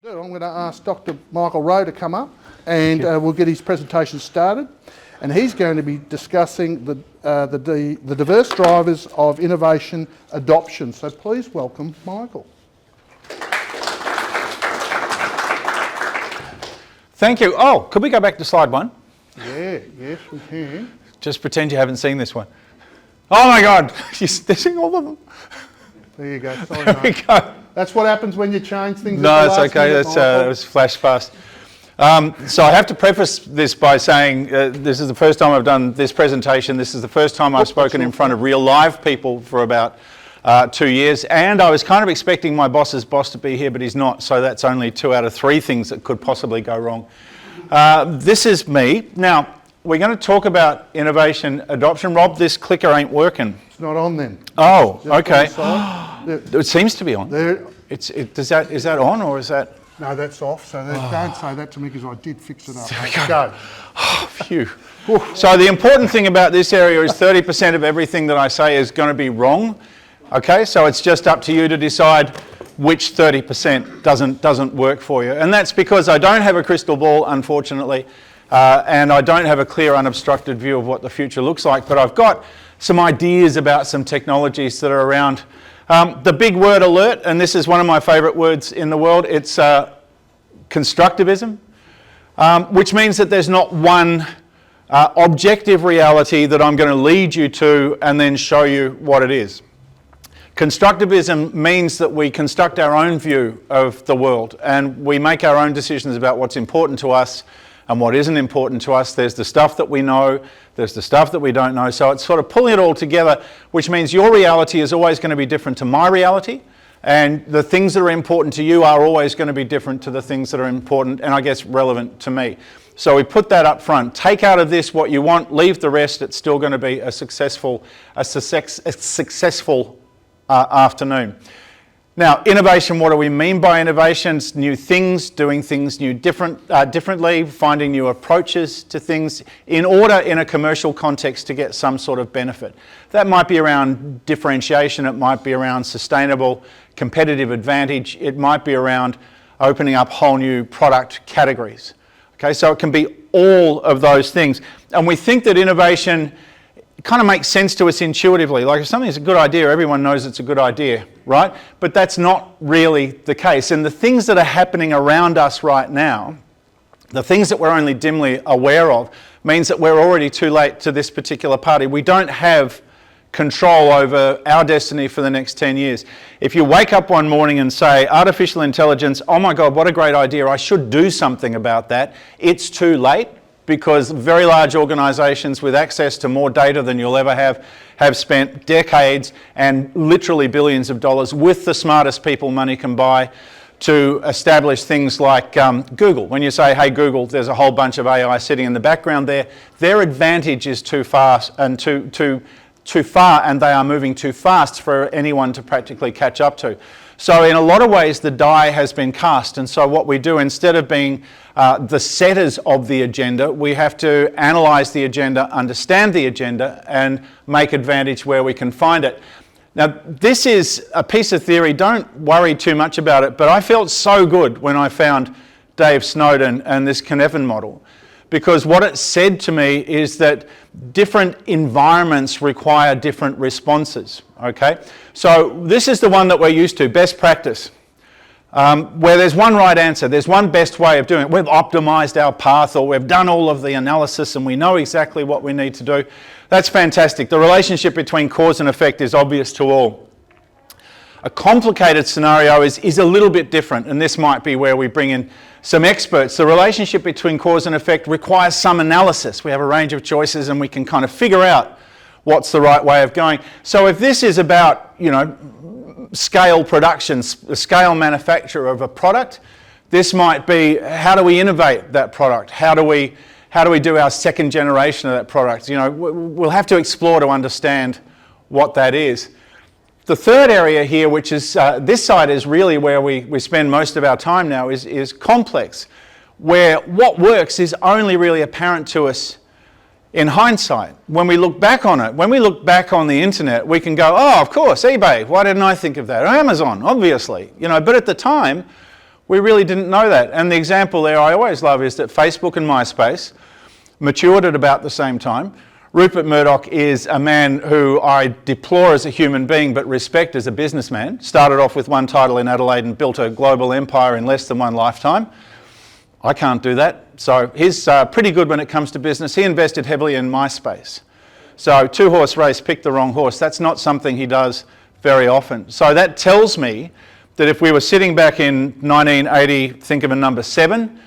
I'm going to ask Dr. Michael Rowe to come up and we'll get his presentation started. And he's going to be discussing the diverse drivers of innovation adoption. So please welcome Michael. Thank you. Oh, could we go back to slide one? Yeah, yes we can. Just pretend you haven't seen this one. Oh my God, you're seeing all of them. There you go. Sorry, There we go. That's what happens when you change things. No, it's okay. That was flash past. So I have to preface this by saying this is the first time I've done this presentation. This is the first time I've spoken in front of real live people for about 2 years. And I was kind of expecting my boss's boss to be here, but he's not. So that's only 2 out of 3 things that could possibly go wrong. This is me. Now, we're going to talk about innovation adoption. Rob, this clicker ain't working. It's not on then. Oh, okay. It seems to be on. Is that on or is that? No, that's off. So don't say that to me because I did fix it up. There we go. Oh, phew. So the important thing about this area is 30% of everything that I say is going to be wrong. Okay, so it's just up to you to decide which 30% doesn't work for you. And that's because I don't have a crystal ball, unfortunately, and I don't have a clear, unobstructed view of what the future looks like, but I've got some ideas about some technologies that are around. The big word alert, and this is one of my favourite words in the world, it's constructivism, which means that there's not one objective reality that I'm going to lead you to and then show you what it is. Constructivism means that we construct our own view of the world and we make our own decisions about what's important to us and what isn't important to us. There's the stuff that we know, there's the stuff that we don't know. So it's sort of pulling it all together, which means your reality is always going to be different to my reality. And the things that are important to you are always going to be different to the things that are important and I guess relevant to me. So we put that up front. Take out of this what you want, leave the rest. It's still going to be a successful afternoon. Now, innovation, what do we mean by innovations? New things, doing things differently, finding new approaches to things in order in a commercial context to get some sort of benefit. That might be around differentiation, it might be around sustainable competitive advantage, it might be around opening up whole new product categories. Okay, so it can be all of those things. And we think that innovation kind of makes sense to us intuitively. Like if something's a good idea, everyone knows it's a good idea, right? But that's not really the case. And the things that are happening around us right now, the things that we're only dimly aware of, means that we're already too late to this particular party. We don't have control over our destiny for the next 10 years. If you wake up one morning and say, artificial intelligence, oh my God, what a great idea, I should do something about that, it's too late. Because very large organisations with access to more data than you'll ever have spent decades and literally billions of dollars with the smartest people money can buy to establish things like Google. When you say, hey Google, there's a whole bunch of AI sitting in the background there, their advantage is too far and they are moving too fast for anyone to practically catch up to. So in a lot of ways the die has been cast, and so what we do, instead of being the setters of the agenda, we have to analyse the agenda, understand the agenda and make advantage where we can find it. Now this is a piece of theory, don't worry too much about it, but I felt so good when I found Dave Snowden and this Cynefin model, because what it said to me is that different environments require different responses, okay? So this is the one that we're used to, best practice, where there's one right answer, there's one best way of doing it. We've optimised our path or we've done all of the analysis and we know exactly what we need to do. That's fantastic. The relationship between cause and effect is obvious to all. A complicated scenario is a little bit different, and this might be where we bring in some experts. The relationship between cause and effect requires some analysis. We have a range of choices and we can kind of figure out what's the right way of going. So if this is about, scale production, scale manufacture of a product, this might be, how do we innovate that product? How do we do our second generation of that product? We'll have to explore to understand what that is. The third area here, which is this side, is really where we spend most of our time now, is complex, where what works is only really apparent to us in hindsight. When we look back on it, when we look back on the internet, we can go, oh, of course, eBay, why didn't I think of that? Or Amazon, obviously, but at the time, We really didn't know that. And the example there I always love is that Facebook and MySpace matured at about the same time. Rupert Murdoch is a man who I deplore as a human being but respect as a businessman. Started off with one title in Adelaide and built a global empire in less than one lifetime. I can't do that. So he's pretty good when it comes to business. He invested heavily in MySpace. So two-horse race, pick the wrong horse. That's not something he does very often. So that tells me that if we were sitting back in 1980, think of a number 7,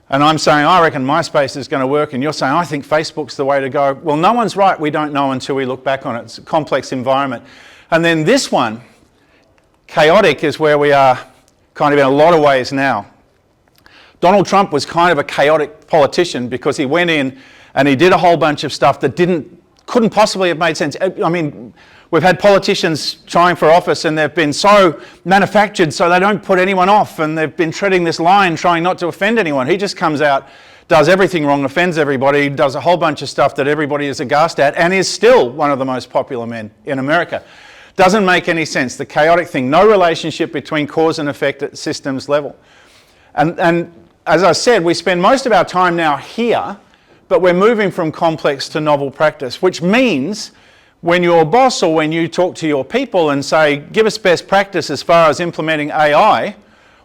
and I'm saying, I reckon MySpace is going to work, and you're saying, I think Facebook's the way to go. Well, no one's right. We don't know until we look back on it. It's a complex environment. And then this one, chaotic, is where we are kind of in a lot of ways now. Donald Trump was kind of a chaotic politician because he went in and he did a whole bunch of stuff that couldn't possibly have made sense. I mean, we've had politicians trying for office and they've been so manufactured so they don't put anyone off, and they've been treading this line trying not to offend anyone. He just comes out, does everything wrong, offends everybody, does a whole bunch of stuff that everybody is aghast at, and is still one of the most popular men in America. Doesn't make any sense. The chaotic thing, no relationship between cause and effect at systems level. And as I said, we spend most of our time now here, but we're moving from complex to novel practice, which means when your boss or when you talk to your people and say, give us best practice as far as implementing AI,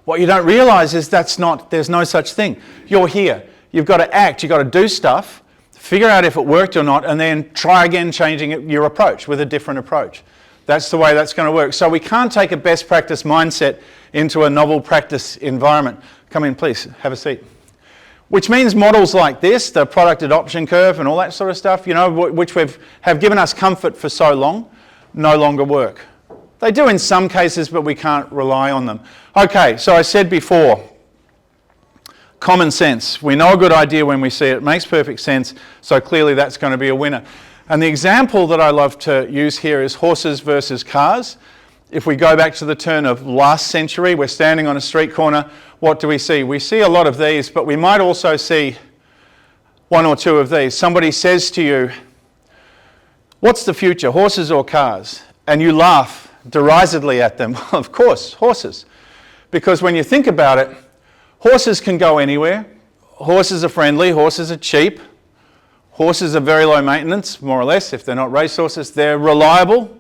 what you don't realise is there's no such thing. You're here. You've got to act. You've got to do stuff, figure out if it worked or not, and then try again changing your approach with a different approach. That's the way that's going to work. So we can't take a best practice mindset into a novel practice environment. Come in, please. Have a seat. Which means models like this, the product adoption curve and all that sort of stuff, which have given us comfort for so long, no longer work. They do in some cases, but we can't rely on them. Okay, so I said before, common sense. We know a good idea when we see it. It makes perfect sense, so clearly that's going to be a winner. And the example that I love to use here is horses versus cars. If we go back to the turn of last century, we're standing on a street corner. What do we see? We see a lot of these, but we might also see one or two of these. Somebody says to you, what's the future, horses or cars? And you laugh derisively at them. Well, of course, horses. Because when you think about it, horses can go anywhere. Horses are friendly, horses are cheap. Horses are very low maintenance, more or less, if they're not racehorses. They're reliable.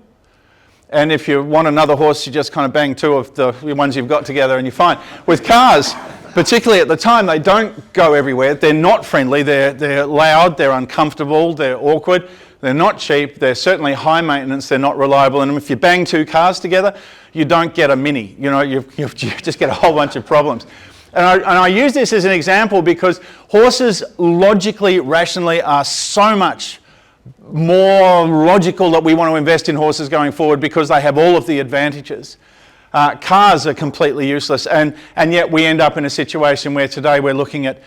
And if you want another horse, you just kind of bang two of the ones you've got together and you're fine. With cars, particularly at the time, they don't go everywhere. They're not friendly. They're loud. They're uncomfortable. They're awkward. They're not cheap. They're certainly high maintenance. They're not reliable. And if you bang two cars together, you don't get a Mini. You just get a whole bunch of problems. And I use this as an example because horses logically, rationally are so much more logical that we want to invest in horses going forward because they have all of the advantages. Cars are completely useless, and yet we end up in a situation where today we're looking at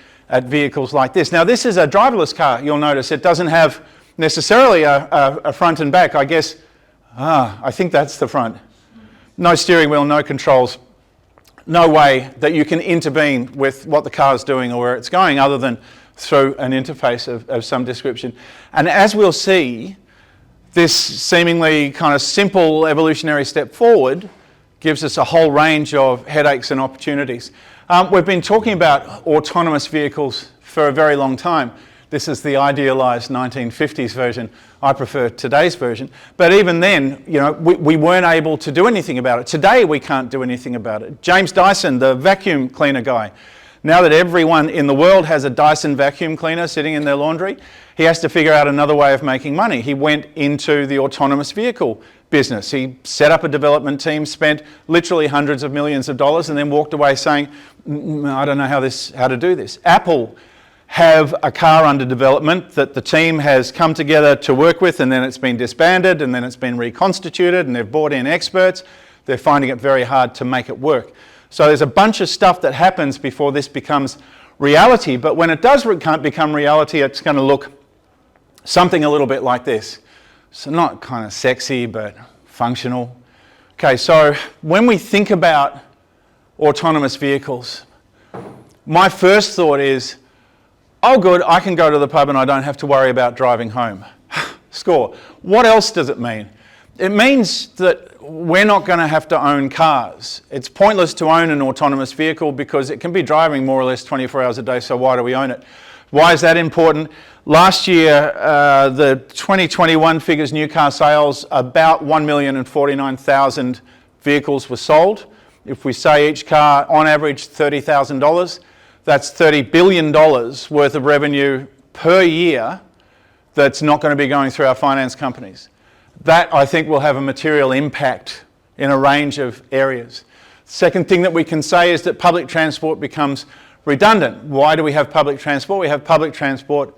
vehicles like this. Now this is a driverless car, you'll notice. It doesn't have necessarily a front and back, I guess. I think that's the front. No steering wheel, no controls. No way that you can intervene with what the car's doing or where it's going other than through an interface of some description. And as we'll see, this seemingly kind of simple evolutionary step forward gives us a whole range of headaches and opportunities. We've been talking about autonomous vehicles for a very long time. This is the idealised 1950s version. I prefer today's version. But even then, we weren't able to do anything about it. Today we can't do anything about it. James Dyson, the vacuum cleaner guy, now that everyone in the world has a Dyson vacuum cleaner sitting in their laundry, he has to figure out another way of making money. He went into the autonomous vehicle business. He set up a development team, spent literally hundreds of millions of dollars, and then walked away saying, I don't know how to do this. Apple have a car under development that the team has come together to work with, and then it's been disbanded, and then it's been reconstituted, and they've brought in experts. They're finding it very hard to make it work. So there's a bunch of stuff that happens before this becomes reality, but when it does become reality, it's going to look something a little bit like this. So not kind of sexy, but functional. Okay, so when we think about autonomous vehicles, my first thought is, oh good, I can go to the pub and I don't have to worry about driving home. Score. What else does it mean? It means that we're not going to have to own cars. It's pointless to own an autonomous vehicle because it can be driving more or less 24 hours a day, so why do we own it? Why is that important? Last year, the 2021 figures, new car sales, about 1,049,000 vehicles were sold. If we say each car, on average, $30,000, that's $30 billion worth of revenue per year that's not going to be going through our finance companies. That, I think, will have a material impact in a range of areas. Second thing that we can say is that public transport becomes redundant. Why do we have public transport? We have public transport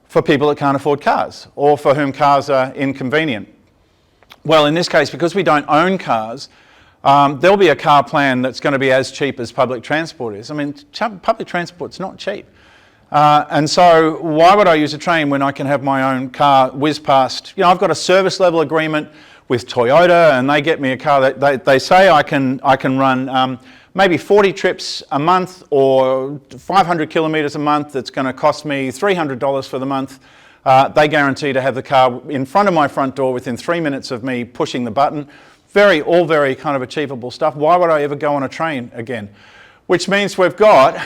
for people that can't afford cars or for whom cars are inconvenient. Well, in this case, because we don't own cars, there'll be a car plan that's going to be as cheap as public transport is. I mean, public transport's not cheap. And so why would I use a train when I can have my own car whiz past? You know, I've got a service level agreement with Toyota and they get me a car that they say I can run maybe 40 trips a month or 500 kilometres a month. That's going to cost me $300 for the month. They guarantee to have the car in front of my front door within 3 minutes of me pushing the button. All very kind of achievable stuff. Why would I ever go on a train again? Which means we've got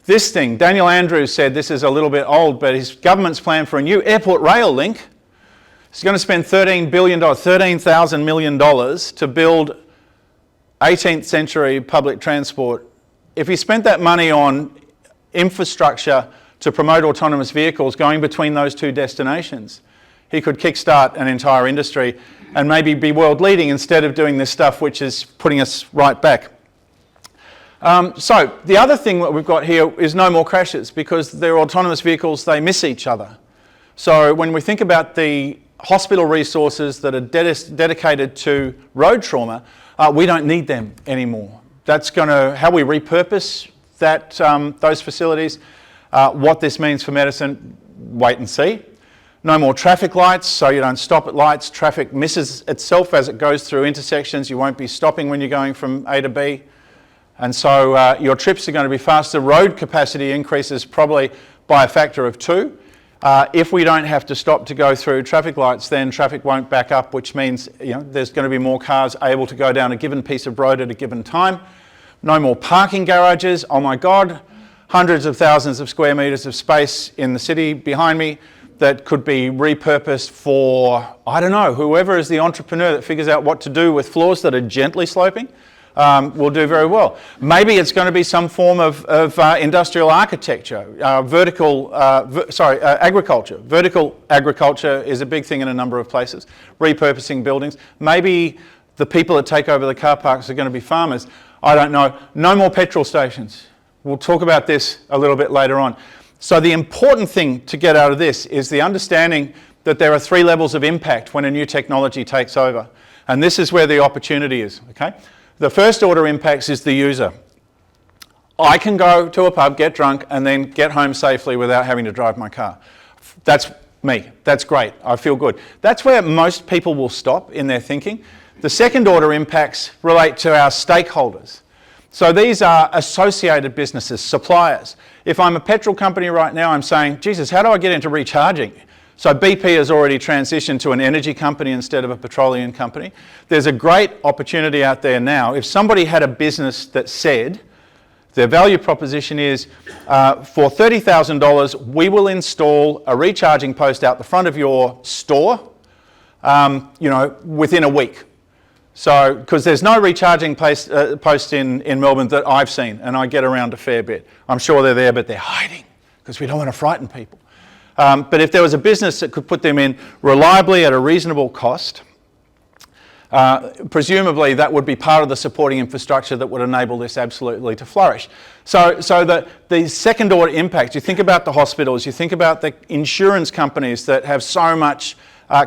this thing. Daniel Andrews said this is a little bit old, but his government's plan for a new airport rail link is going to spend $13,000 million to build 18th century public transport. If he spent that money on infrastructure to promote autonomous vehicles going between those two destinations, he could kickstart an entire industry and maybe be world leading instead of doing this stuff which is putting us right back. So the other thing that we've got here is no more crashes because they're autonomous vehicles, they miss each other. So when we think about the hospital resources that are dedicated to road trauma, we don't need them anymore. That's going to, how we repurpose that, those facilities, what this means for medicine, wait and see. No more traffic lights, so you don't stop at lights. Traffic misses itself as it goes through intersections. You won't be stopping when you're going from A to B. And so your trips are going to be faster. Road capacity increases probably by a factor of 2. If we don't have to stop to go through traffic lights, then traffic won't back up, which means there's going to be more cars able to go down a given piece of road at a given time. No more parking garages. Oh my God, hundreds of thousands of square metres of space in the city behind me that could be repurposed for, I don't know, whoever is the entrepreneur that figures out what to do with floors that are gently sloping. Will do very well. Maybe it's going to be some form of industrial architecture, agriculture. Vertical agriculture is a big thing in a number of places. Repurposing buildings. Maybe the people that take over the car parks are going to be farmers. I don't know. No more petrol stations. We'll talk about this a little bit later on. So the important thing to get out of this is the understanding that there are 3 levels of impact when a new technology takes over. And this is where the opportunity is, okay? The first order impacts is the user. I can go to a pub, get drunk, and then get home safely without having to drive my car. That's me. That's great. I feel good. That's where most people will stop in their thinking. The second order impacts relate to our stakeholders. So these are associated businesses, suppliers. If I'm a petrol company right now, I'm saying, Jesus, how do I get into recharging? So BP has already transitioned to an energy company instead of a petroleum company. There's a great opportunity out there now. If somebody had a business that said, their value proposition is, for $30,000, we will install a recharging post out the front of your store, within a week. So, because there's no recharging post in Melbourne that I've seen, and I get around a fair bit. I'm sure they're there, but they're hiding because we don't want to frighten people. But if there was a business that could put them in reliably at a reasonable cost, presumably that would be part of the supporting infrastructure that would enable this absolutely to flourish. So the second order impacts, you think about the hospitals, you think about the insurance companies that have so much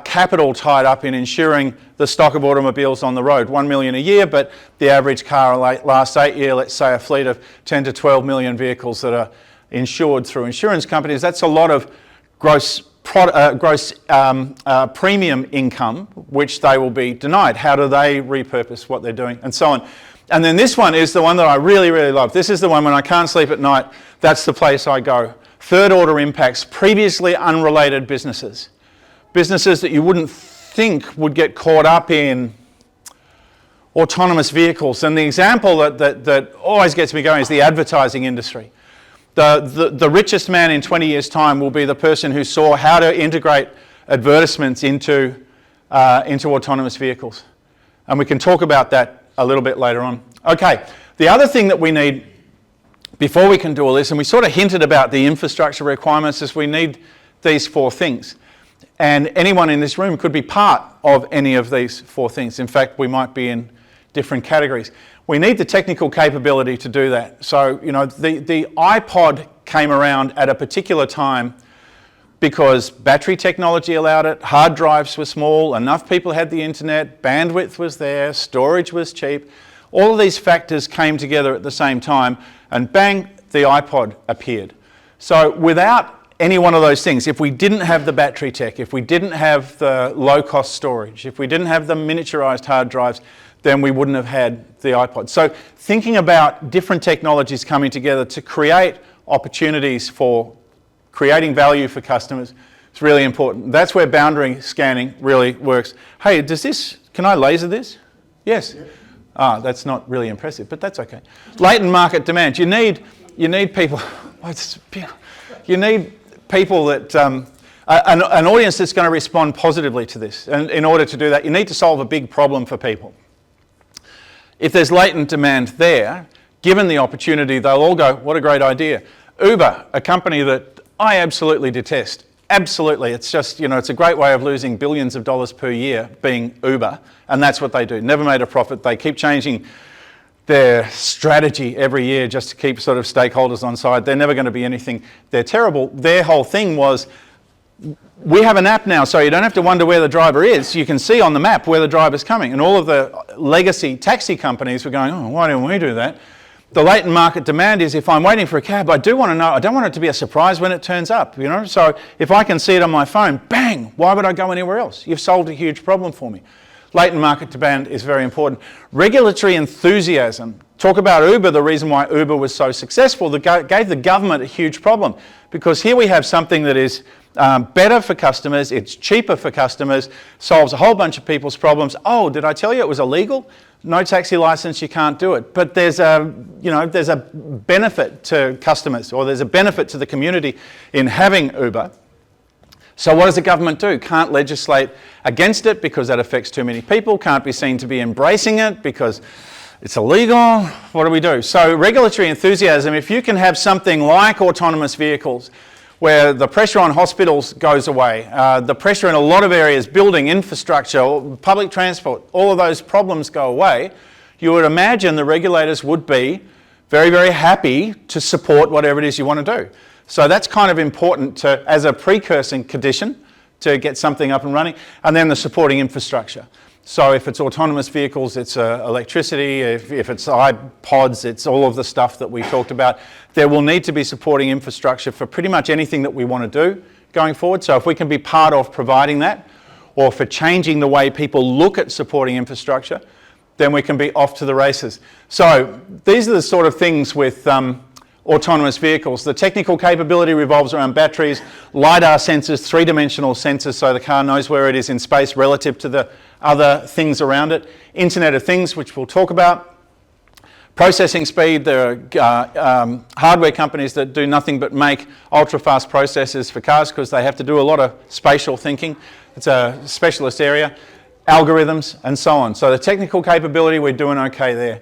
capital tied up in insuring the stock of automobiles on the road. 1 million a year, but the average car lasts 8 years, let's say a fleet of 10 to 12 million vehicles that are insured through insurance companies. That's a lot of gross premium income, which they will be denied. How do they repurpose what they're doing, and so on. And then this one is the one that I really, really love. This is the one when I can't sleep at night, that's the place I go. Third order impacts, previously unrelated businesses. Businesses that you wouldn't think would get caught up in autonomous vehicles. And the example that always gets me going is the advertising industry. The richest man in 20 years' time will be the person who saw how to integrate advertisements into autonomous vehicles. And we can talk about that a little bit later on. Okay, the other thing that we need before we can do all this, and we sort of hinted about the infrastructure requirements, is we need these 4 things. And anyone in this room could be part of any of these 4 things. In fact, we might be in different categories. We need the technical capability to do that. So, you know, the iPod came around at a particular time because battery technology allowed it, hard drives were small, enough people had the internet, bandwidth was there, storage was cheap. All of these factors came together at the same time, and bang, the iPod appeared. So without any one of those things, if we didn't have the battery tech, if we didn't have the low-cost storage, if we didn't have the miniaturized hard drives, then we wouldn't have had the iPod. So thinking about different technologies coming together to create opportunities for creating value for customers is really important. That's where boundary scanning really works. Hey, can I laser this? Yes. Yeah. Ah, that's not really impressive, but that's okay. Latent market demand. You need people. You need people that an audience that's going to respond positively to this. And in order to do that, you need to solve a big problem for people. If there's latent demand there, given the opportunity, they'll all go, "What a great idea." Uber, a company that I absolutely detest. Absolutely, it's just, you know, it's a great way of losing billions of dollars per year being Uber, and that's what they do. Never made a profit. They keep changing their strategy every year just to keep sort of stakeholders on side. They're never going to be anything. They're terrible. Their whole thing was, we have an app now, so you don't have to wonder where the driver is. You can see on the map where the driver's coming. And all of the legacy taxi companies were going, "Oh, why didn't we do that?" The latent market demand is, if I'm waiting for a cab, I do want to know, I don't want it to be a surprise when it turns up, you know? So if I can see it on my phone, bang, why would I go anywhere else? You've solved a huge problem for me. Latent market demand is very important. Regulatory enthusiasm. Talk about Uber, the reason why Uber was so successful, that gave the government a huge problem, because here we have something that is better for customers, it's cheaper for customers, solves a whole bunch of people's problems. Oh, did I tell you it was illegal? No taxi license, you can't do it. But there's a benefit to customers, or there's a benefit to the community in having Uber. So what does the government do? Can't legislate against it because that affects too many people, can't be seen to be embracing it because it's illegal. What do we do? So regulatory enthusiasm, if you can have something like autonomous vehicles where the pressure on hospitals goes away, the pressure in a lot of areas, building, infrastructure, public transport, all of those problems go away, you would imagine the regulators would be very, very happy to support whatever it is you want to do. So that's kind of important as a precursor condition to get something up and running, and then the supporting infrastructure. So if it's autonomous vehicles, it's electricity. If it's iPods, it's all of the stuff that we talked about. There will need to be supporting infrastructure for pretty much anything that we want to do going forward. So if we can be part of providing that, or for changing the way people look at supporting infrastructure, then we can be off to the races. So these are the sort of things with autonomous vehicles. The technical capability revolves around batteries, LiDAR sensors, three-dimensional sensors, so the car knows where it is in space relative to the other things around it. Internet of Things, which we'll talk about. Processing speed, there are hardware companies that do nothing but make ultra-fast processors for cars because they have to do a lot of spatial thinking. It's a specialist area. Algorithms and so on. So the technical capability, we're doing okay there.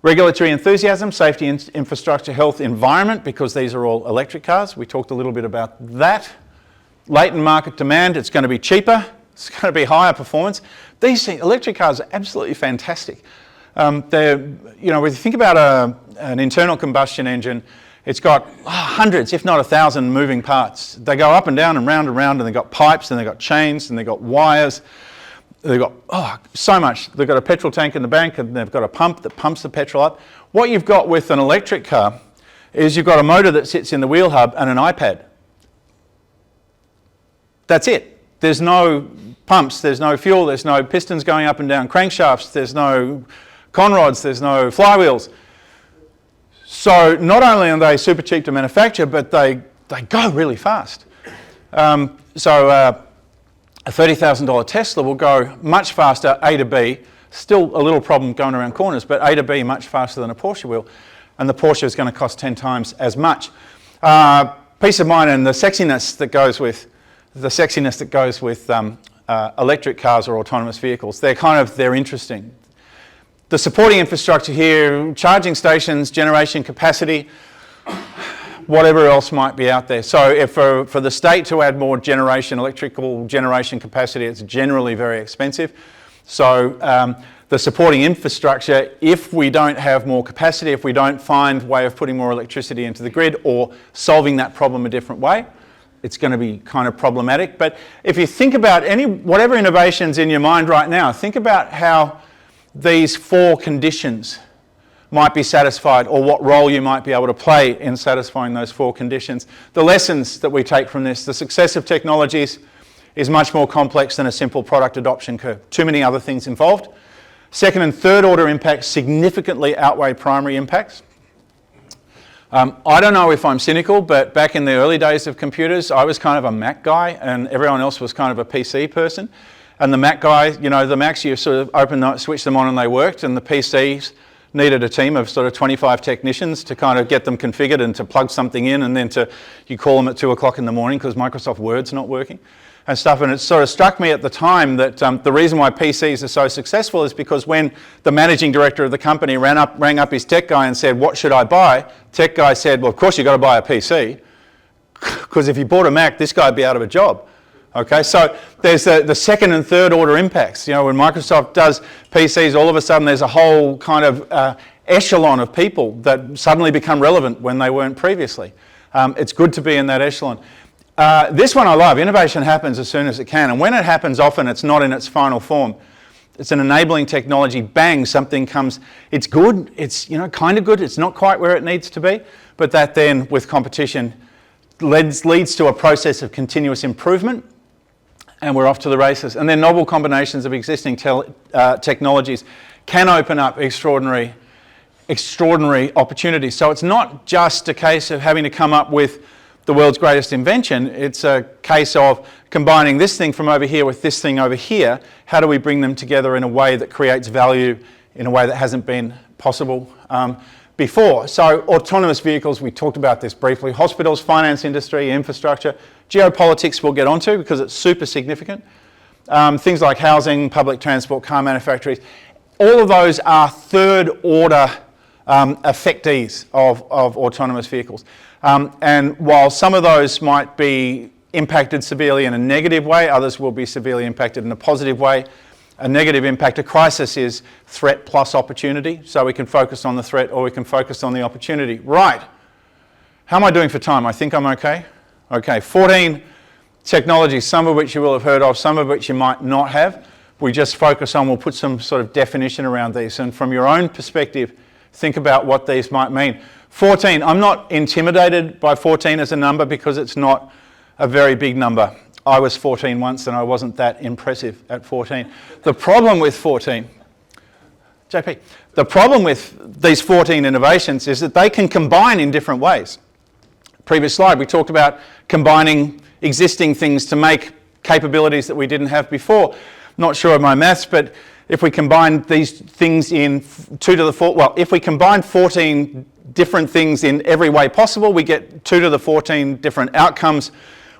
Regulatory enthusiasm, safety, infrastructure, health, environment, because these are all electric cars. We talked a little bit about that. Latent market demand, it's going to be cheaper. It's going to be higher performance. These electric cars are absolutely fantastic. When you think about an internal combustion engine, it's got hundreds, if not 1,000 moving parts. They go up and down and round, and they've got pipes, and they've got chains, and they've got wires. They've got so much. They've got a petrol tank in the back, and they've got a pump that pumps the petrol up. What you've got with an electric car is you've got a motor that sits in the wheel hub and an iPad. That's it. There's no pumps, there's no fuel, there's no pistons going up and down crankshafts, there's no conrods, there's no flywheels. So not only are they super cheap to manufacture, but they go really fast. a $30,000 Tesla will go much faster A to B, still a little problem going around corners, but A to B much faster than a Porsche will, and the Porsche is going to cost 10 times as much. Peace of mind and the sexiness that goes with electric cars or autonomous vehicles. They're interesting. The supporting infrastructure here, charging stations, generation capacity, whatever else might be out there. So if for the state to add more electrical generation capacity, it's generally very expensive. So the supporting infrastructure, if we don't have more capacity, if we don't find a way of putting more electricity into the grid or solving that problem a different way, it's going to be kind of problematic. But if you think about whatever innovations in your mind right now, think about how these 4 conditions might be satisfied, or what role you might be able to play in satisfying those 4 conditions. The lessons that we take from this: the success of technologies is much more complex than a simple product adoption curve. Too many other things involved. Second and third order impacts significantly outweigh primary impacts. I don't know if I'm cynical, but back in the early days of computers, I was kind of a Mac guy and everyone else was kind of a PC person. And the Mac guy, the Macs, you sort of switch them on and they worked, and the PCs needed a team of sort of 25 technicians to kind of get them configured and to plug something in, and then you call them at 2 o'clock in the morning because Microsoft Word's not working and stuff. And it sort of struck me at the time that the reason why PCs are so successful is because when the managing director of the company rang up his tech guy and said, "What should I buy?" Tech guy said, "Well, of course you've got to buy a PC, because if you bought a Mac, this guy'd be out of a job." Okay, so there's the second and third order impacts. When Microsoft does PCs, all of a sudden there's a whole kind of echelon of people that suddenly become relevant when they weren't previously. It's good to be in that echelon. This one I love. Innovation happens as soon as it can, and when it happens, often it's not in its final form. It's an enabling technology. Bang, something comes. It's good. It's kind of good. It's not quite where it needs to be, but that then, with competition, leads to a process of continuous improvement. And we're off to the races. And then novel combinations of existing technologies can open up extraordinary opportunities. So it's not just a case of having to come up with the world's greatest invention. It's a case of combining this thing from over here with this thing over here. How do we bring them together in a way that creates value in a way that hasn't been possible before? So autonomous vehicles, we talked about this briefly. Hospitals, finance industry, infrastructure. Geopolitics we'll get onto because it's super significant. Things like housing, public transport, car manufacturers. All of those are third order effectees of autonomous vehicles. And while some of those might be impacted severely in a negative way, others will be severely impacted in a positive way. A negative impact, a crisis, is threat plus opportunity. So we can focus on the threat or we can focus on the opportunity. Right. How am I doing for time? I think I'm okay. Okay, 14 technologies, some of which you will have heard of, some of which you might not have. We'll put some sort of definition around these. And from your own perspective, think about what these might mean. 14, I'm not intimidated by 14 as a number because it's not a very big number. I was 14 once and I wasn't that impressive at 14. The problem with 14, JP, the problem with these 14 innovations is that they can combine in different ways. Previous slide, we talked about combining existing things to make capabilities that we didn't have before. Not sure of my maths, but if we combine these things in if we combine 14 different things in every way possible, we get 2 to the 14 different outcomes,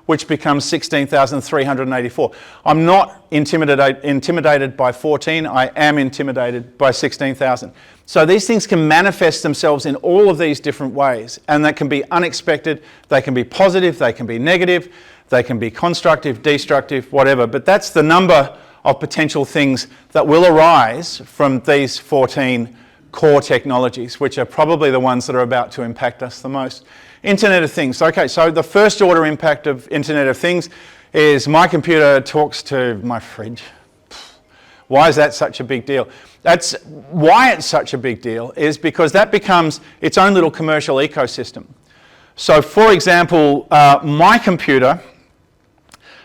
which becomes 16,384. I'm not intimidated by 14, I am intimidated by 16,000. So these things can manifest themselves in all of these different ways, and that can be unexpected, they can be positive, they can be negative, they can be constructive, destructive, whatever. But that's the number of potential things that will arise from these 14 core technologies, which are probably the ones that are about to impact us the most. Internet of Things. Okay, so the first order impact of Internet of Things is my computer talks to my fridge. Why is that such a big deal? That's why it's such a big deal is because that becomes its own little commercial ecosystem. So for example, my computer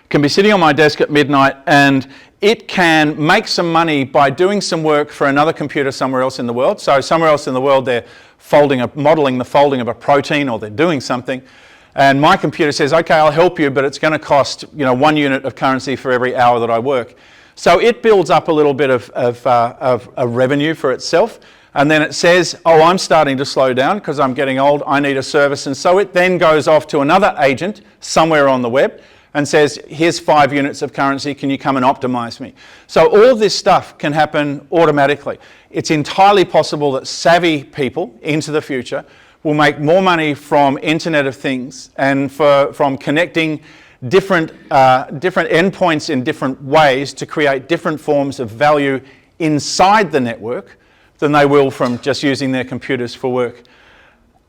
can be sitting on my desk at midnight and it can make some money by doing some work for another computer somewhere else in the world. So somewhere else in the world they're modelling the folding of a protein, or they're doing something. And my computer says, okay, I'll help you, but it's going to cost 1 unit of currency for every hour that I work. So it builds up a little bit of revenue for itself. And then it says, oh, I'm starting to slow down because I'm getting old, I need a service. And so it then goes off to another agent somewhere on the web and says, here's 5 units of currency, can you come and optimize me? So all of this stuff can happen automatically. It's entirely possible that savvy people into the future will make more money from Internet of Things and from connecting different endpoints in different ways to create different forms of value inside the network than they will from just using their computers for work.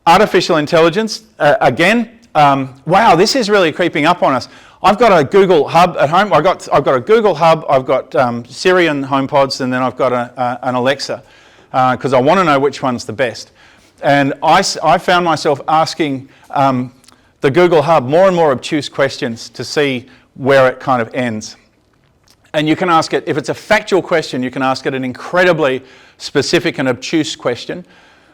Artificial intelligence, again, wow, this is really creeping up on us. I've got a Google Hub at home. I've got a Google Hub, I've got Siri and HomePods, and then I've got an Alexa, because I want to know which one's the best. And I found myself asking the Google Hub more and more obtuse questions to see where it kind of ends. And you can ask it, if it's a factual question, you can ask it an incredibly specific and obtuse question.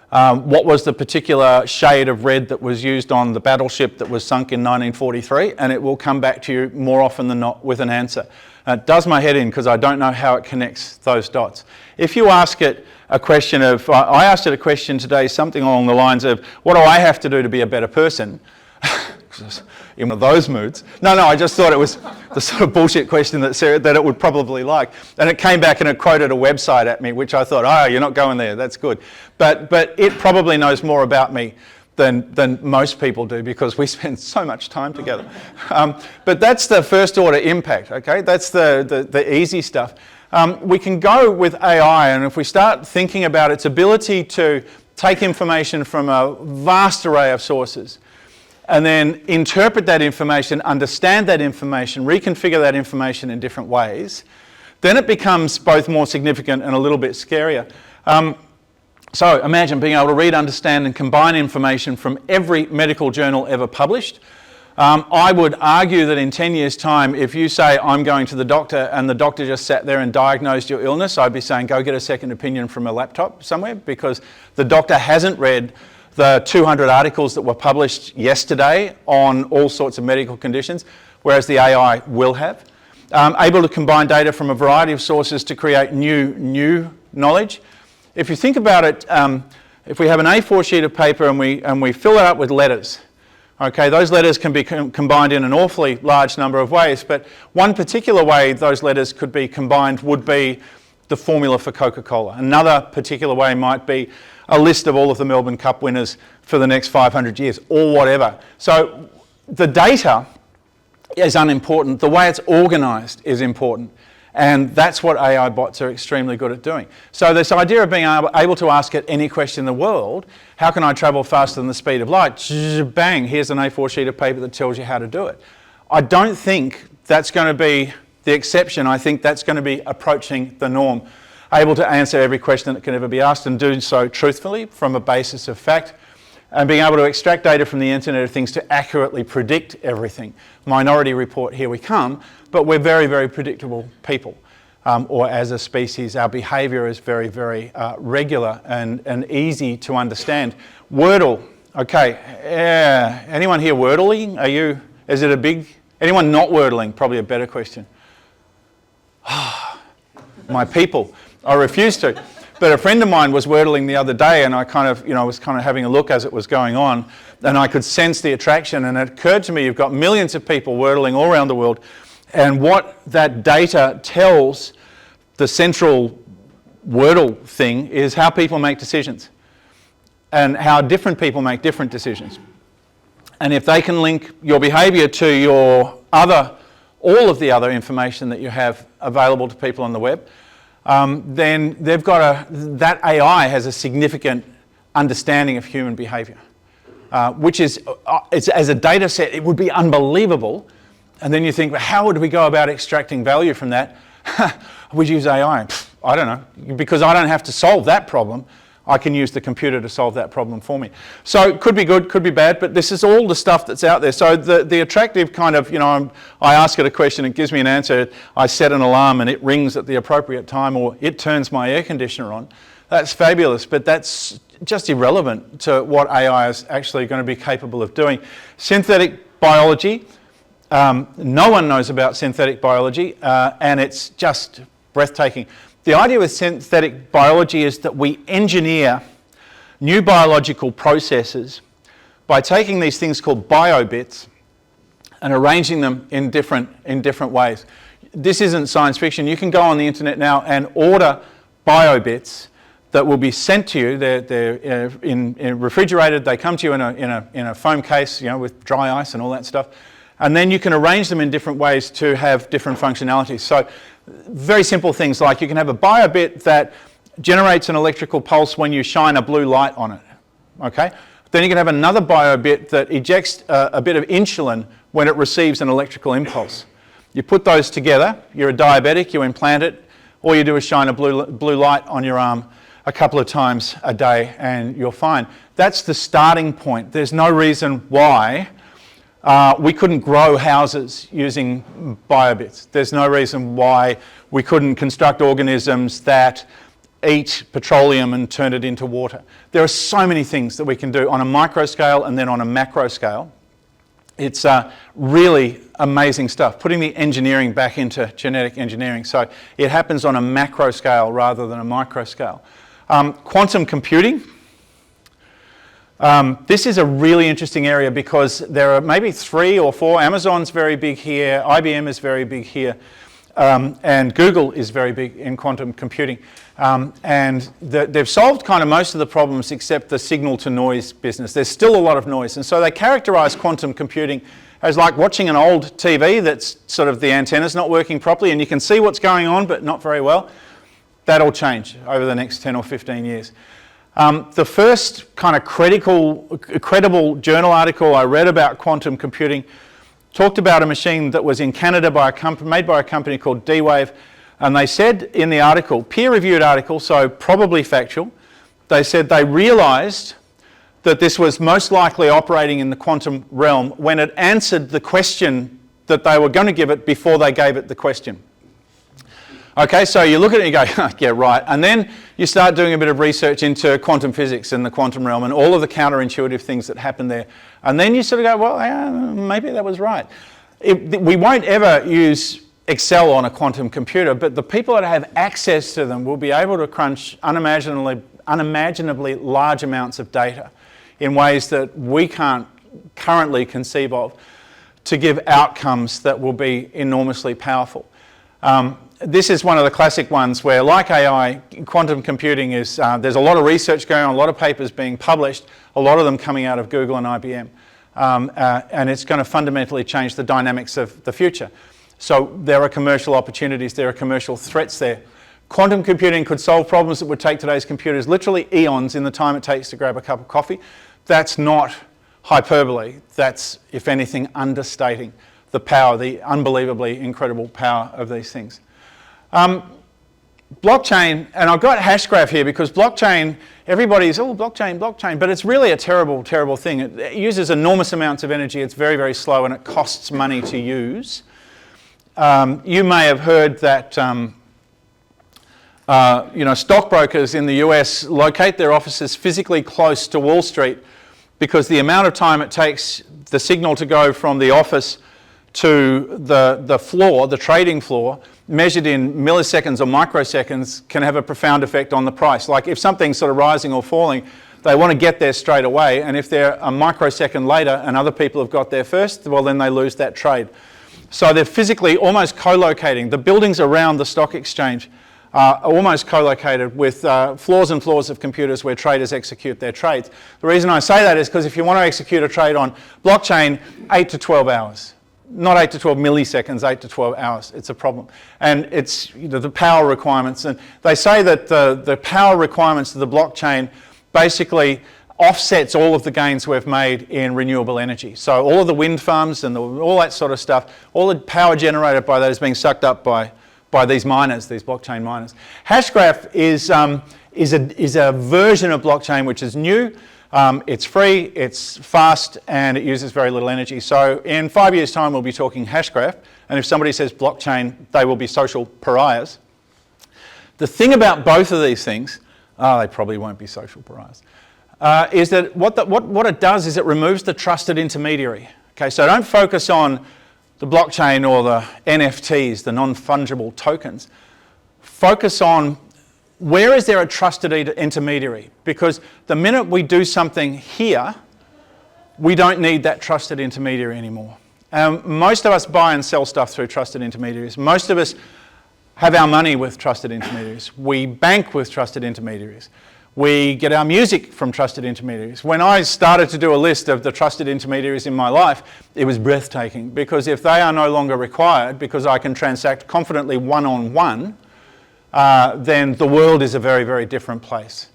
What was the particular shade of red that was used on the battleship that was sunk in 1943? And it will come back to you more often than not with an answer. It does my head in because I don't know how it connects those dots. If you ask it a question of, I asked it a question today, something along the lines of, what do I have to do to be a better person? In one of those moods. No, I just thought it was the sort of bullshit question that it would probably like. And it came back and it quoted a website at me, which I thought, oh, you're not going there, that's good. But it probably knows more about me than most people do because we spend so much time together. But that's the first order impact, okay? That's the easy stuff. We can go with AI, and if we start thinking about its ability to take information from a vast array of sources, and then interpret that information, understand that information, reconfigure that information in different ways, then it becomes both more significant and a little bit scarier. So imagine being able to read, understand and combine information from every medical journal ever published. I would argue that in 10 years' time, if you say, I'm going to the doctor and the doctor just sat there and diagnosed your illness, I'd be saying, go get a second opinion from a laptop somewhere, because the doctor hasn't read the 200 articles that were published yesterday on all sorts of medical conditions, whereas the AI will have. Able to combine data from a variety of sources to create new knowledge. If you think about it, if we have an A4 sheet of paper and we fill it up with letters, okay, those letters can be combined in an awfully large number of ways, but one particular way those letters could be combined would be the formula for Coca-Cola. Another particular way might be a list of all of the Melbourne Cup winners for the next 500 years, or whatever. So the data is unimportant. The way it's organised is important. And that's what AI bots are extremely good at doing. So this idea of being able to ask it any question in the world, how can I travel faster than the speed of light? Bang, here's an A4 sheet of paper that tells you how to do it. I don't think that's going to be the exception. I think that's going to be approaching the norm. Able to answer every question that can ever be asked and do so truthfully from a basis of fact, and being able to extract data from the Internet of Things to accurately predict everything. Minority Report, here we come, but we're very, very predictable people. Or as a species, our behaviour is very, very regular and easy to understand. Wordle, okay, anyone here Wordling? Anyone not Wordling? Probably a better question. My people. I refuse to. But a friend of mine was Wordling the other day, and I was kind of having a look as it was going on, and I could sense the attraction, and it occurred to me you've got millions of people Wordling all around the world, and what that data tells the central Wordle thing is how people make decisions and how different people make different decisions. And if they can link your behaviour to all of the other information that you have available to people on the web, then that AI has a significant understanding of human behaviour, which is, as a data set, it would be unbelievable. And then you think, well, how would we go about extracting value from that? We'd use AI. I don't know, because I don't have to solve that problem. I can use the computer to solve that problem for me. So it could be good, could be bad, but this is all the stuff that's out there. So the attractive kind of, I ask it a question, it gives me an answer, I set an alarm and it rings at the appropriate time, or it turns my air conditioner on. That's fabulous, but that's just irrelevant to what AI is actually going to be capable of doing. Synthetic biology, no one knows about synthetic biology, and it's just breathtaking. The idea with synthetic biology is that we engineer new biological processes by taking these things called biobits and arranging them in different ways. This isn't science fiction. You can go on the internet now and order biobits that will be sent to you. They're in refrigerated. They come to you in a foam case, with dry ice and all that stuff. And then you can arrange them in different ways to have different functionalities. So very simple things like you can have a biobit that generates an electrical pulse when you shine a blue light on it. Okay? Then you can have another biobit that ejects a bit of insulin when it receives an electrical impulse. You put those together, you're a diabetic, you implant it, all you do is shine a blue light on your arm a couple of times a day and you're fine. That's the starting point. There's no reason why we couldn't grow houses using biobits. There's no reason why we couldn't construct organisms that eat petroleum and turn it into water. There are so many things that we can do on a micro scale and then on a macro scale. It's really amazing stuff, putting the engineering back into genetic engineering. So it happens on a macro scale rather than a micro scale. Quantum computing. This is a really interesting area because there are maybe 3 or 4. Amazon's very big here, IBM is very big here, and Google is very big in quantum computing. And they've solved kind of most of the problems except the signal to noise business. There's still a lot of noise. And so they characterize quantum computing as like watching an old TV that's sort of the antenna's not working properly and you can see what's going on but not very well. That'll change over the next 10 or 15 years. The first kind of credible journal article I read about quantum computing talked about a machine that was in Canada made by a company called D-Wave. And they said in the article, peer-reviewed article, so probably factual, they said they realised that this was most likely operating in the quantum realm when it answered the question that they were going to give it before they gave it the question. Okay, so you look at it and you go, yeah, right. And then you start doing a bit of research into quantum physics and the quantum realm and all of the counterintuitive things that happen there. And then you sort of go, well, maybe that was right. We won't ever use Excel on a quantum computer, but the people that have access to them will be able to crunch unimaginably large amounts of data in ways that we can't currently conceive of to give outcomes that will be enormously powerful. This is one of the classic ones where, like AI, quantum computing is, there's a lot of research going on, a lot of papers being published, a lot of them coming out of Google and IBM. And it's going to fundamentally change the dynamics of the future. So there are commercial opportunities, there are commercial threats there. Quantum computing could solve problems that would take today's computers literally eons in the time it takes to grab a cup of coffee. That's not hyperbole. That's, if anything, understating the power, the unbelievably incredible power of these things. Blockchain, and I've got Hashgraph here because blockchain, everybody's, oh, blockchain, but it's really a terrible, terrible thing. It uses enormous amounts of energy, it's very, very slow, and it costs money to use. You may have heard that stockbrokers in the US locate their offices physically close to Wall Street because the amount of time it takes the signal to go from the office to the floor, the trading floor, measured in milliseconds or microseconds, can have a profound effect on the price. Like if something's sort of rising or falling, they want to get there straight away, and if they're a microsecond later and other people have got there first, well then they lose that trade. So they're physically almost co-locating. The buildings around the stock exchange are almost co-located with floors and floors of computers where traders execute their trades. The reason I say that is because if you want to execute a trade on blockchain, 8 to 12 hours. Not 8 to 12 milliseconds, 8 to 12 hours. It's a problem. And it's the power requirements. And they say that the power requirements of the blockchain basically offsets all of the gains we've made in renewable energy. So all of the wind farms and all that sort of stuff, all the power generated by that is being sucked up by these miners, these blockchain miners. Hashgraph is a version of blockchain which is new. It's free, it's fast, and it uses very little energy. So in 5 years' time, we'll be talking Hashgraph. And if somebody says blockchain, they will be social pariahs. The thing about both of these things, they probably won't be social pariahs. is that what it does is it removes the trusted intermediary. Okay, so don't focus on the blockchain or the NFTs, the non-fungible tokens. Focus on where is there a trusted intermediary? Because the minute we do something here, we don't need that trusted intermediary anymore. Most of us buy and sell stuff through trusted intermediaries. Most of us have our money with trusted intermediaries. We bank with trusted intermediaries. We get our music from trusted intermediaries. When I started to do a list of the trusted intermediaries in my life, it was breathtaking, because if they are no longer required, because I can transact confidently one-on-one, then the world is a very, very different place.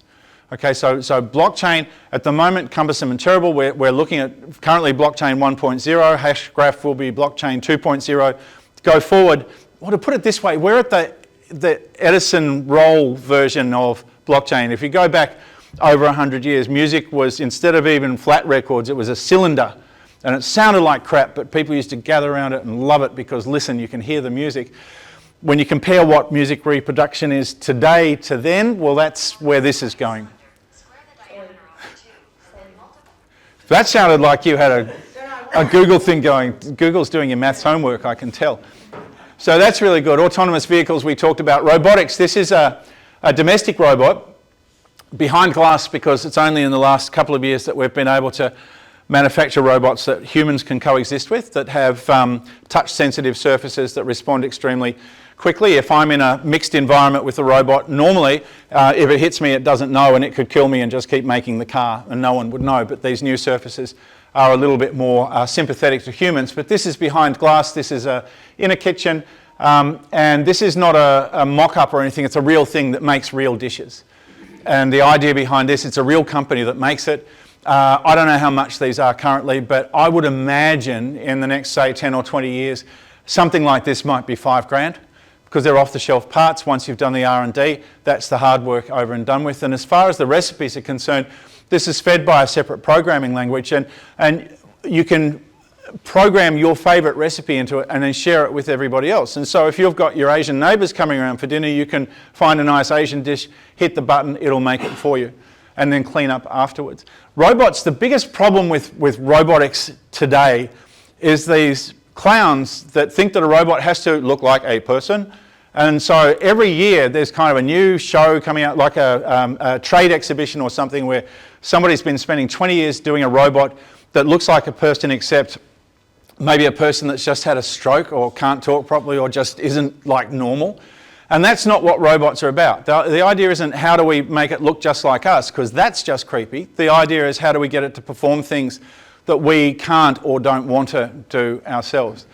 Okay, so blockchain, at the moment, cumbersome and terrible. We're looking at currently blockchain 1.0, Hashgraph will be blockchain 2.0. Go forward, well, to put it this way, we're at the Edison Rowe version of blockchain. If you go back over 100 years, music was, instead of even flat records, it was a cylinder. And it sounded like crap, but people used to gather around it and love it because, listen, you can hear the music. When you compare what music reproduction is today to then, well, that's where this is going. That sounded like you had a Google thing going. Google's doing your maths homework, I can tell. So that's really good. Autonomous vehicles, we talked about. Robotics, this is a domestic robot behind glass, because it's only in the last couple of years that we've been able to manufacture robots that humans can coexist with, that have touch-sensitive surfaces that respond extremely quickly. If I'm in a mixed environment with a robot, normally, if it hits me, it doesn't know, and it could kill me and just keep making the car, and no one would know. But these new surfaces are a little bit more sympathetic to humans. But this is behind glass. This is in a kitchen, and this is not a mock-up or anything. It's a real thing that makes real dishes. And the idea behind this, it's a real company that makes it. I don't know how much these are currently, but I would imagine in the next, say, 10 or 20 years, something like this might be $5,000, because they're off-the-shelf parts. Once you've done the R&D, that's the hard work over and done with. And as far as the recipes are concerned, this is fed by a separate programming language, and you can program your favourite recipe into it and then share it with everybody else. And so if you've got your Asian neighbours coming around for dinner, you can find a nice Asian dish, hit the button, it'll make it for you, and then clean up afterwards. Robots, the biggest problem with robotics today is these clowns that think that a robot has to look like a person. And so every year there's kind of a new show coming out, like a trade exhibition or something, where somebody's been spending 20 years doing a robot that looks like a person, except maybe a person that's just had a stroke or can't talk properly or just isn't like normal. And that's not what robots are about. The idea isn't how do we make it look just like us, because that's just creepy. The idea is how do we get it to perform things that we can't or don't want to do ourselves.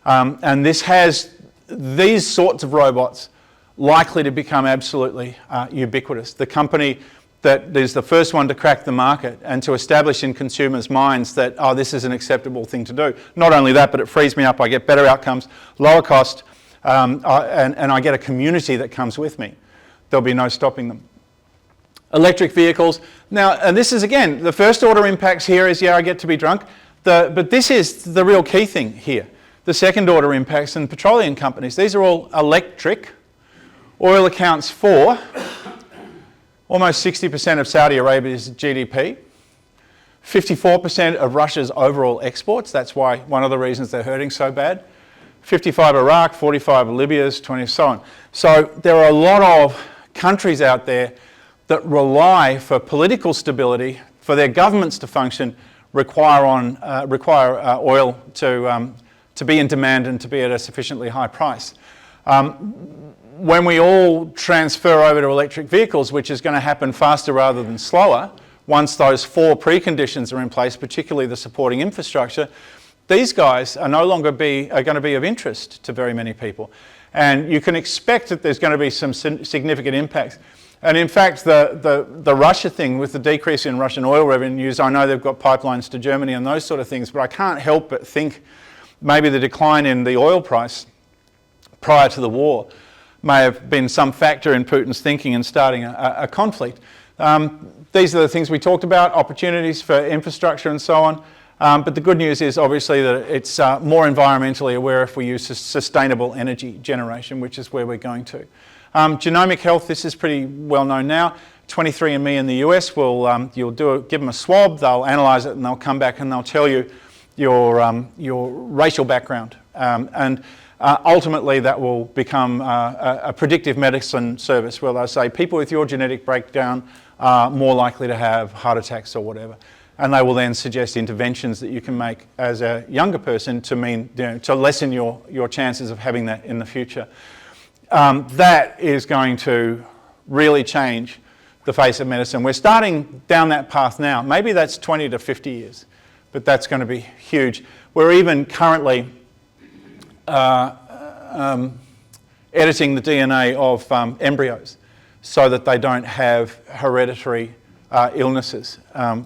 And this has these sorts of robots likely to become absolutely ubiquitous. The company that is the first one to crack the market and to establish in consumers' minds that, oh, this is an acceptable thing to do. Not only that, but it frees me up, I get better outcomes, lower cost, and I get a community that comes with me. There'll be no stopping them. Electric vehicles. Now, and this is, again, the first order impacts here is, yeah, I get to be drunk. But this is the real key thing here. The second order impacts, and petroleum companies, these are all electric. Oil accounts for almost 60% of Saudi Arabia's GDP, 54% of Russia's overall exports. That's why one of the reasons they're hurting so bad. 55 Iraq, 45 Libya's, 20 so on. So there are a lot of countries out there that rely for political stability, for their governments to function, require oil to be in demand and to be at a sufficiently high price. When we all transfer over to electric vehicles, which is going to happen faster rather than slower, once those four preconditions are in place, particularly the supporting infrastructure, these guys are no longer going to be of interest to very many people. And you can expect that there's going to be some significant impacts. And in fact, the Russia thing, with the decrease in Russian oil revenues, I know they've got pipelines to Germany and those sort of things, but I can't help but think maybe the decline in the oil price prior to the war may have been some factor in Putin's thinking and starting a conflict. These are the things we talked about, opportunities for infrastructure and so on. But the good news is obviously that it's more environmentally aware if we use sustainable energy generation, which is where we're going to. Genomic health, this is pretty well known now. 23andMe in the US will, give them a swab, they'll analyse it, and they'll come back and they'll tell you your racial background. Ultimately, that will become a predictive medicine service where they'll say people with your genetic breakdown are more likely to have heart attacks or whatever. And they will then suggest interventions that you can make as a younger person to lessen your chances of having that in the future. That is going to really change the face of medicine. We're starting down that path now. Maybe that's 20 to 50 years, but that's going to be huge. We're even currently editing the DNA of embryos so that they don't have hereditary illnesses,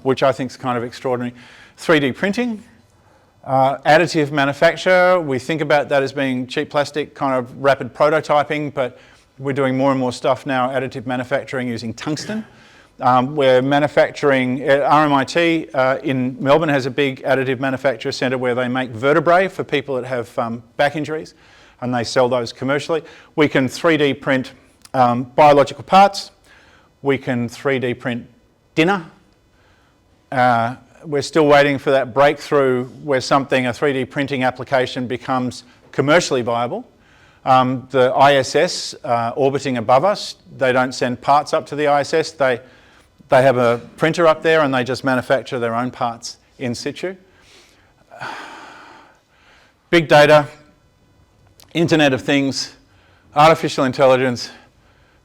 which I think is kind of extraordinary. 3D printing, additive manufacture, we think about that as being cheap plastic, kind of rapid prototyping, but we're doing more and more stuff now, additive manufacturing using tungsten. We're manufacturing, RMIT in Melbourne has a big additive manufacture centre where they make vertebrae for people that have back injuries, and they sell those commercially. We can 3D print biological parts. We can 3D print dinner. We're still waiting for that breakthrough where a 3D printing application becomes commercially viable. The ISS orbiting above us, they don't send parts up to the ISS. They have a printer up there and they just manufacture their own parts in situ. Big data, Internet of Things, artificial intelligence,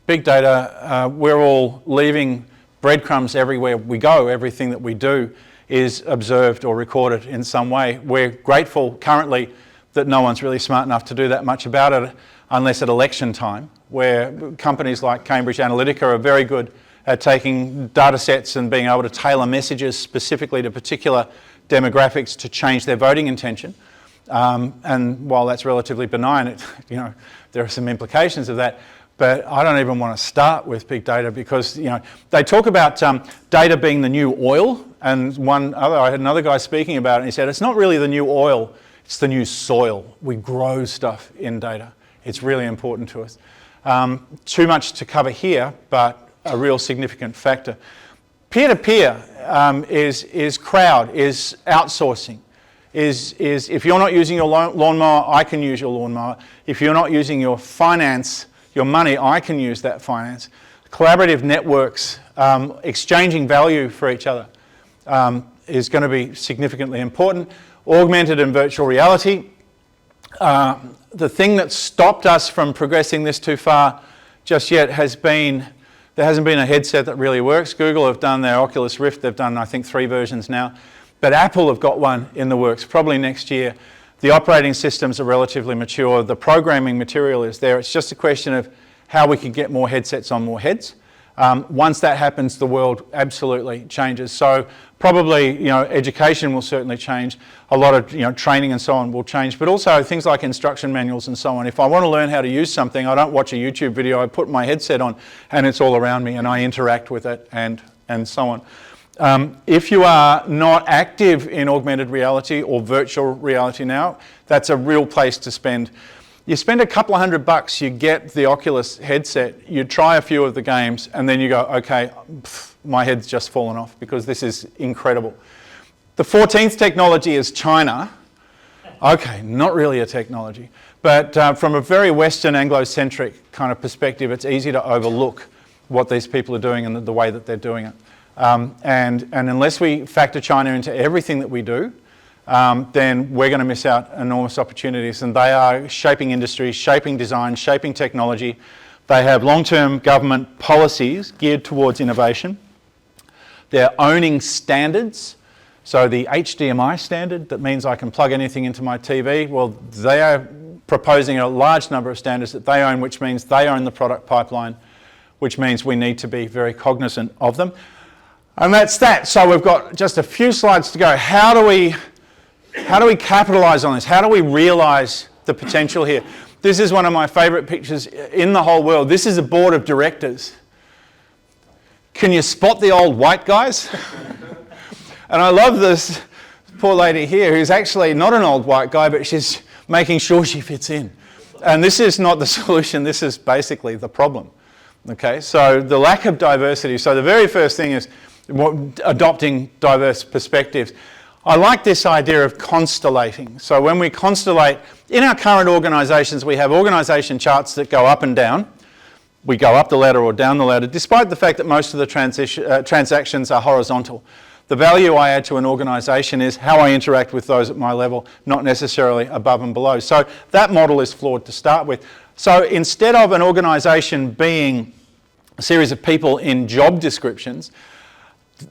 big data, we're all leaving breadcrumbs everywhere we go. Everything that we do is observed or recorded in some way. We're grateful currently that no one's really smart enough to do that much about it unless at election time, where companies like Cambridge Analytica are very good at taking data sets and being able to tailor messages specifically to particular demographics to change their voting intention. And while that's relatively benign, there are some implications of that. But I don't even want to start with big data because they talk about data being the new oil. And I had another guy speaking about it, and he said it's not really the new oil, it's the new soil. We grow stuff in data. It's really important to us. Too much to cover here, but a real significant factor. Peer-to-peer is crowd, is outsourcing. Is if you're not using your lawnmower, I can use your lawnmower. If you're not using your finance, your money, I can use that finance. Collaborative networks, exchanging value for each other is going to be significantly important. Augmented and virtual reality. The thing that stopped us from progressing this too far just yet has been, there hasn't been a headset that really works. Google have done their Oculus Rift, they've done I think 3 versions now. But Apple have got one in the works, probably next year. The operating systems are relatively mature, the programming material is there. It's just a question of how we can get more headsets on more heads. Once that happens, the world absolutely changes. So probably, education will certainly change. A lot of, training and so on will change, but also things like instruction manuals and so on. If I want to learn how to use something, I don't watch a YouTube video, I put my headset on and it's all around me and I interact with it and so on. If you are not active in augmented reality or virtual reality now, that's a real place to spend. You spend a couple of $100, you get the Oculus headset, you try a few of the games, and then you go, okay, my head's just fallen off because this is incredible. The 14th technology is China. Okay, not really a technology, but from a very Western Anglo-centric kind of perspective, it's easy to overlook what these people are doing and the way that they're doing it. And unless we factor China into everything that we do, then we're going to miss out enormous opportunities. And they are shaping industries, shaping design, shaping technology. They have long-term government policies geared towards innovation. They're owning standards. So the HDMI standard, that means I can plug anything into my TV. Well, they are proposing a large number of standards that they own, which means they own the product pipeline, which means we need to be very cognizant of them. And that's that. So we've got just a few slides to go. How do we capitalise on this? How do we realise the potential here? This is one of my favourite pictures in the whole world. This is a board of directors. Can you spot the old white guys? And I love this poor lady here who's actually not an old white guy, but she's making sure she fits in. And this is not the solution, this is basically the problem. Okay, so the lack of diversity. So the very first thing is adopting diverse perspectives. I like this idea of constellating. So when we constellate, in our current organisations, we have organisation charts that go up and down. We go up the ladder or down the ladder, despite the fact that most of the transactions are horizontal. The value I add to an organisation is how I interact with those at my level, not necessarily above and below. So that model is flawed to start with. So instead of an organisation being a series of people in job descriptions,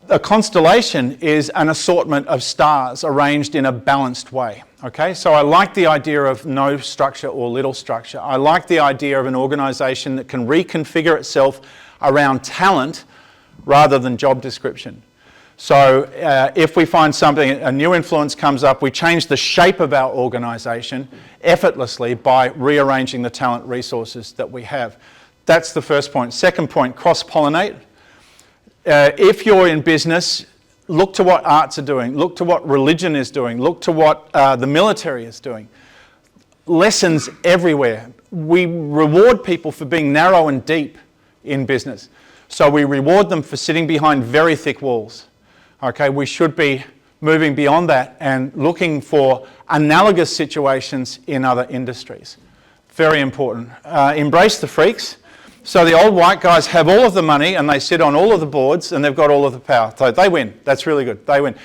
a constellation is an assortment of stars arranged in a balanced way. Okay, so I like the idea of no structure or little structure. I like the idea of an organisation that can reconfigure itself around talent rather than job description. So if we find something, a new influence comes up, we change the shape of our organisation effortlessly by rearranging the talent resources that we have. That's the first point. Second point, cross-pollinate. If you're in business, look to what arts are doing, look to what religion is doing, look to what the military is doing. Lessons everywhere. We reward people for being narrow and deep in business. So we reward them for sitting behind very thick walls. Okay, we should be moving beyond that and looking for analogous situations in other industries. Very important. Embrace the freaks. So the old white guys have all of the money and they sit on all of the boards and they've got all of the power. So they win. That's really good. They win.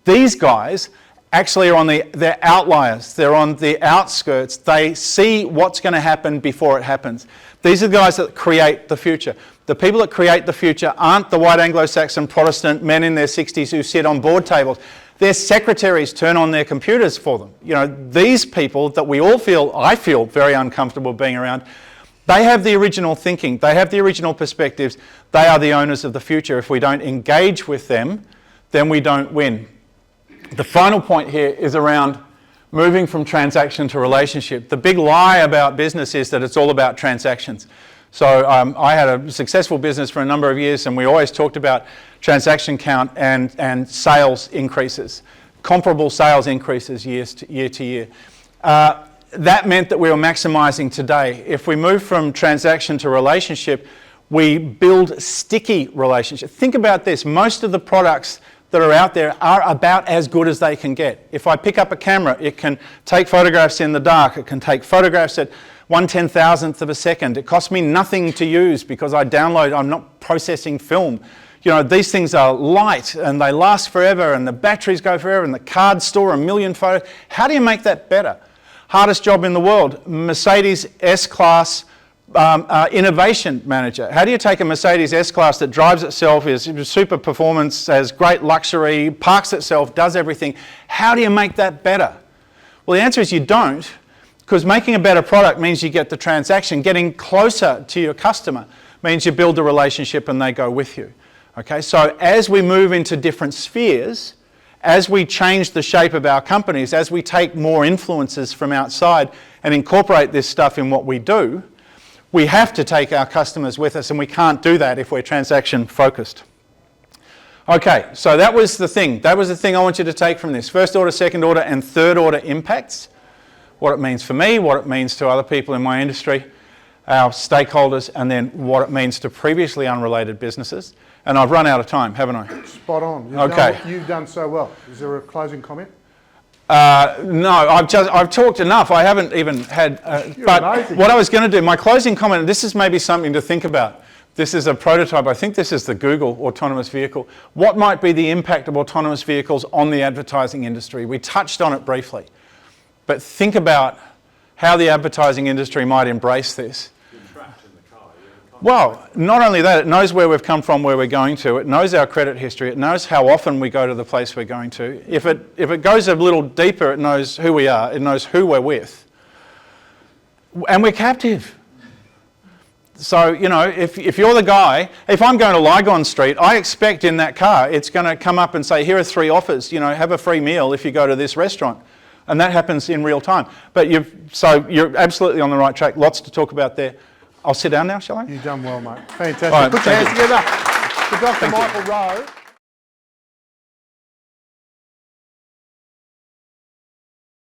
These guys actually are they're outliers. They're on the outskirts. They see what's going to happen before it happens. These are the guys that create the future. The people that create the future aren't the white Anglo-Saxon Protestant men in their 60s who sit on board tables. Their secretaries turn on their computers for them. You know, these people that we all I feel very uncomfortable being around, they have the original thinking, they have the original perspectives, they are the owners of the future. If we don't engage with them, then we don't win. The final point here is around moving from transaction to relationship. The big lie about business is that it's all about transactions. So I had a successful business for a number of years and we always talked about transaction count and sales increases, comparable sales increases year to year. That meant that we were maximising today. If we move from transaction to relationship, we build sticky relationships. Think about this. Most of the products that are out there are about as good as they can get. If I pick up a camera, it can take photographs in the dark. It can take photographs at 1/10,000th of a second. It costs me nothing to use because I'm not processing film. You know, these things are light and they last forever and the batteries go forever and the cards store 1 million photos. How do you make that better? Hardest job in the world, Mercedes S-Class innovation manager. How do you take a Mercedes S-Class that drives itself, is super performance, has great luxury, parks itself, does everything? How do you make that better? Well, the answer is you don't, because making a better product means you get the transaction. Getting closer to your customer means you build a relationship and they go with you. Okay, so as we move into different spheres, as we change the shape of our companies, as we take more influences from outside and incorporate this stuff in what we do, we have to take our customers with us and we can't do that if we're transaction focused. Okay, so that was the thing. That was the thing I want you to take from this. First order, second order and third order impacts. What it means for me, what it means to other people in my industry, our stakeholders, and then what it means to previously unrelated businesses. And I've run out of time, haven't I? Spot on. You've done so well. Is there a closing comment? No, I've talked enough. I haven't even had. But amazing. What I was going to do, my closing comment. This is maybe something to think about. This is a prototype. I think this is the Google autonomous vehicle. What might be the impact of autonomous vehicles on the advertising industry? We touched on it briefly, but think about how the advertising industry might embrace this. Well, not only that, it knows where we've come from, where we're going to. It knows our credit history. It knows how often we go to the place we're going to. If it goes a little deeper, it knows who we are. It knows who we're with. And we're captive. So, you know, if you're the guy, if I'm going to Lygon Street, I expect in that car, it's going to come up and say, here are 3 offers. You know, have a free meal if you go to this restaurant. And that happens in real time. But you're absolutely on the right track. Lots to talk about there. I'll sit down now, shall I? You've done well, mate. Fantastic. Right, Put your hands together for Dr. Michael Rowe.